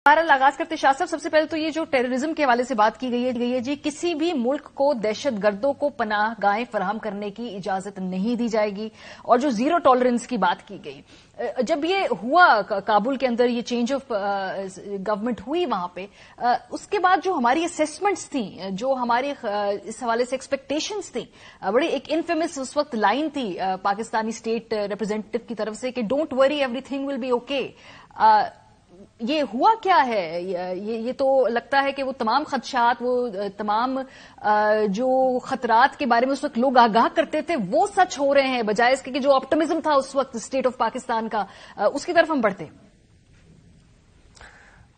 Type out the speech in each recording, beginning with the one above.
بہرحال آغاز کرتے شاہ صاحب، سب سے پہلے تو یہ جو ٹیررزم کے حوالے سے بات کی گئی ہے جی، کسی بھی ملک کو دہشت گردوں کو پناہ گاہیں فراہم کرنے کی اجازت نہیں دی جائے گی، اور جو زیرو ٹالرنس کی بات کی گئی، جب یہ ہوا کابل کے اندر، یہ چینج آف گورنمنٹ ہوئی وہاں پہ، اس کے بعد جو ہماری اسیسمنٹس تھیں، جو ہماری اس حوالے سے ایکسپیکٹیشنز تھیں، بڑی ایک انفیمس اس وقت لائن تھی پاکستانی اسٹیٹ ریپرزینٹیو کی طرف سے کہ don't worry everything will be okay. یہ ہوا کیا ہے؟ یہ تو لگتا ہے کہ وہ تمام خدشات، وہ تمام جو خطرات کے بارے میں اس وقت لوگ آگاہ کرتے تھے، وہ سچ ہو رہے ہیں، بجائے اس کے کہ جو آپٹمزم تھا اس وقت اسٹیٹ آف پاکستان کا، اس کی طرف ہم بڑھتے.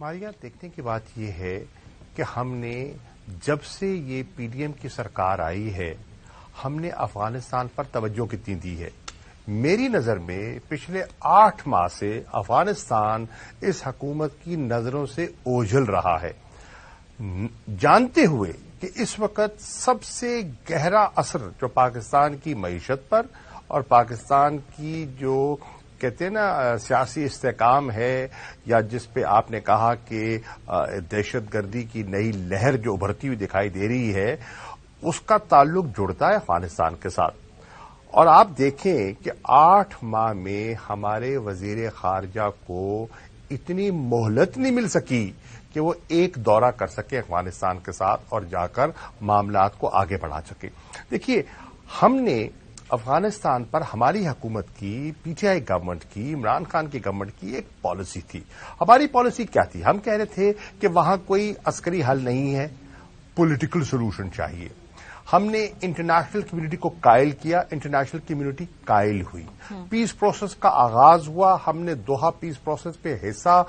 ماریا، دیکھنے کی بات یہ ہے کہ ہم نے جب سے یہ پی ڈی ایم کی سرکار آئی ہے، ہم نے افغانستان پر توجہ کتنی دی ہے. میری نظر میں پچھلے 8 ماہ سے افغانستان اس حکومت کی نظروں سے اوجھل رہا ہے، جانتے ہوئے کہ اس وقت سب سے گہرا اثر جو پاکستان کی معیشت پر اور پاکستان کی جو کہتے ہیں نا سیاسی استحکام ہے، یا جس پہ آپ نے کہا کہ دہشت گردی کی نئی لہر جو ابھرتی ہوئی دکھائی دے رہی ہے، اس کا تعلق جڑتا ہے افغانستان کے ساتھ. اور آپ دیکھیں کہ 8 ماہ میں ہمارے وزیر خارجہ کو اتنی مہلت نہیں مل سکی کہ وہ ایک دورہ کر سکے افغانستان کے ساتھ اور جا کر معاملات کو آگے بڑھا سکے. دیکھیے، ہم نے افغانستان پر ہماری حکومت کی، پی ٹی آئی گورنمنٹ کی، عمران خان کی گورنمنٹ کی ایک پالیسی تھی. ہماری پالیسی کیا تھی؟ ہم کہہ رہے تھے کہ وہاں کوئی عسکری حل نہیں ہے، پولیٹیکل سولوشن چاہیے. ہم نے انٹرنیشنل کمیونٹی کو قائل کیا، انٹرنیشنل کمیونٹی قائل ہوئی. پیس پروسیس کا آغاز ہوا، ہم نے دوحہ پیس پروسیس پہ حصہ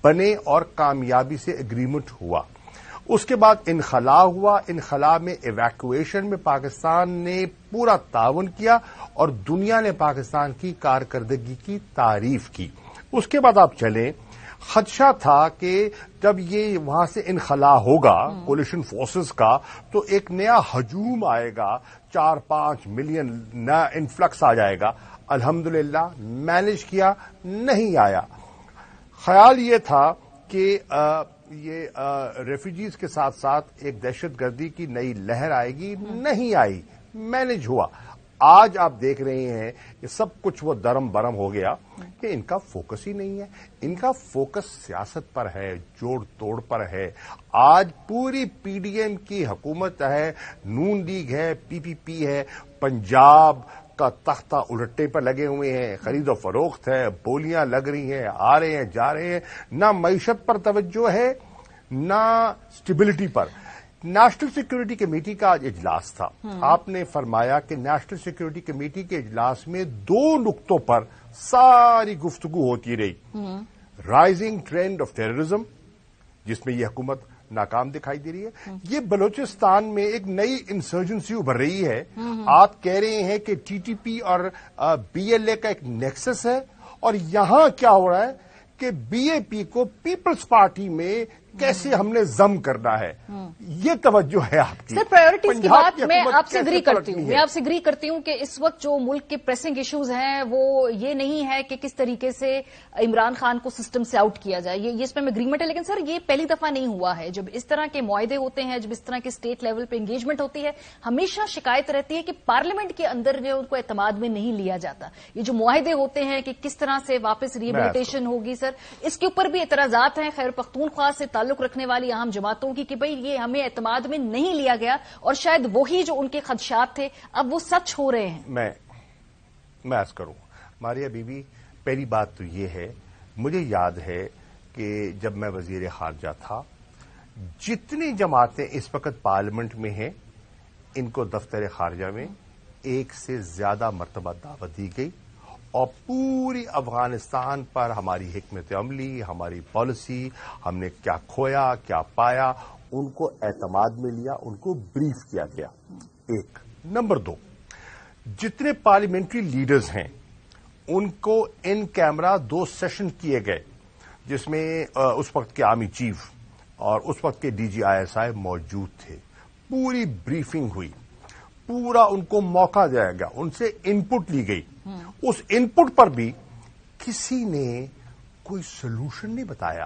بنے اور کامیابی سے اگریمنٹ ہوا. اس کے بعد انخلا ہوا، انخلا میں ایویکویشن میں پاکستان نے پورا تعاون کیا اور دنیا نے پاکستان کی کارکردگی کی تعریف کی. اس کے بعد آپ چلیں، خدشہ تھا کہ جب یہ وہاں سے انخلا ہوگا کولیشن فورسز کا تو ایک نیا ہجوم آئے گا، 4-5 ملین نیا انفلکس آ جائے گا. الحمدللہ مینج کیا، نہیں آیا. خیال یہ تھا کہ یہ ریفیوجیز کے ساتھ ساتھ ایک دہشت گردی کی نئی لہر آئے گی، نہیں آئی، مینج ہوا. آج آپ دیکھ رہے ہیں کہ سب کچھ وہ درم برم ہو گیا کہ ان کا فوکس ہی نہیں ہے. ان کا فوکس سیاست پر ہے، جوڑ توڑ پر ہے. آج پوری پی ڈی ایم کی حکومت ہے، نون لیگ ہے، پی پی پی ہے، پنجاب کا تختہ الٹے پر لگے ہوئے ہیں، خرید و فروخت ہے، بولیاں لگ رہی ہیں، آ رہے ہیں جا رہے ہیں. نہ معیشت پر توجہ ہے، نہ اسٹیبلٹی پر. نیشنل سیکورٹی کمیٹی کا آج اجلاس تھا. آپ نے فرمایا کہ نیشنل سیکورٹی کمیٹی کے اجلاس میں 2 نقطوں پر ساری گفتگو ہوتی رہی. رائزنگ ٹرینڈ آف ٹیررزم، جس میں یہ حکومت ناکام دکھائی دے رہی ہے. یہ بلوچستان میں ایک نئی انسرجنسی ابھر رہی ہے. آپ کہہ رہے ہیں کہ ٹی ٹی پی اور بی ایل اے کا ایک نیکسس ہے، اور یہاں کیا ہو رہا ہے کہ بی اے پی کو پیپلز پارٹی میں کیسے ہم نے ضم کرنا ہے. یہ توجہ ہے آپ کی. سر، پرائیورٹیز کی بات میں آپ سے اگری کرتی ہوں کہ اس وقت جو ملک کے پریسنگ ایشوز ہیں وہ یہ نہیں ہے کہ کس طریقے سے عمران خان کو سسٹم سے آؤٹ کیا جائے، یہ اس میں اگریمنٹ ہے. لیکن سر، یہ پہلی دفعہ نہیں ہوا ہے. جب اس طرح کے معاہدے ہوتے ہیں، جب اس طرح کے اسٹیٹ لیول پہ انگیجمنٹ ہوتی ہے، ہمیشہ شکایت رہتی ہے کہ پارلیمنٹ کے اندر جو ان کو اعتماد میں نہیں لیا جاتا. یہ جو معاہدے ہوتے ہیں کہ کس طرح سے واپس ریہیبلیٹیشن ہوگی، سر اس کے اوپر بھی اعتراضات ہیں خیبر پختونخوا سے تعلق رکھنے والی اہم جماعتوں کی کہ بھئی یہ ہمیں اعتماد میں نہیں لیا گیا، اور شاید وہی جو ان کے خدشات تھے اب وہ سچ ہو رہے ہیں. میں عرض کروں ماریا بی بی، پہلی بات تو یہ ہے، مجھے یاد ہے کہ جب میں وزیر خارجہ تھا، جتنی جماعتیں اس وقت پارلیمنٹ میں ہیں ان کو دفتر خارجہ میں 1 سے زیادہ مرتبہ دعوت دی گئی، اور پوری افغانستان پر ہماری حکمت عملی، ہماری پالیسی، ہم نے کیا کھویا کیا پایا، ان کو اعتماد میں لیا، ان کو بریف کیا گیا. 1 نمبر 2، جتنے پارلیمنٹری لیڈرز ہیں ان کو ان کیمرہ 2 سیشن کیے گئے، جس میں اس وقت کے آرمی چیف اور اس وقت کے D G I S I موجود تھے. پوری بریفنگ ہوئی، پورا ان کو موقع دیا گیا، ان سے ان پٹ لی گئی. اس ان پٹ پر بھی کسی نے کوئی سولوشن نہیں بتایا.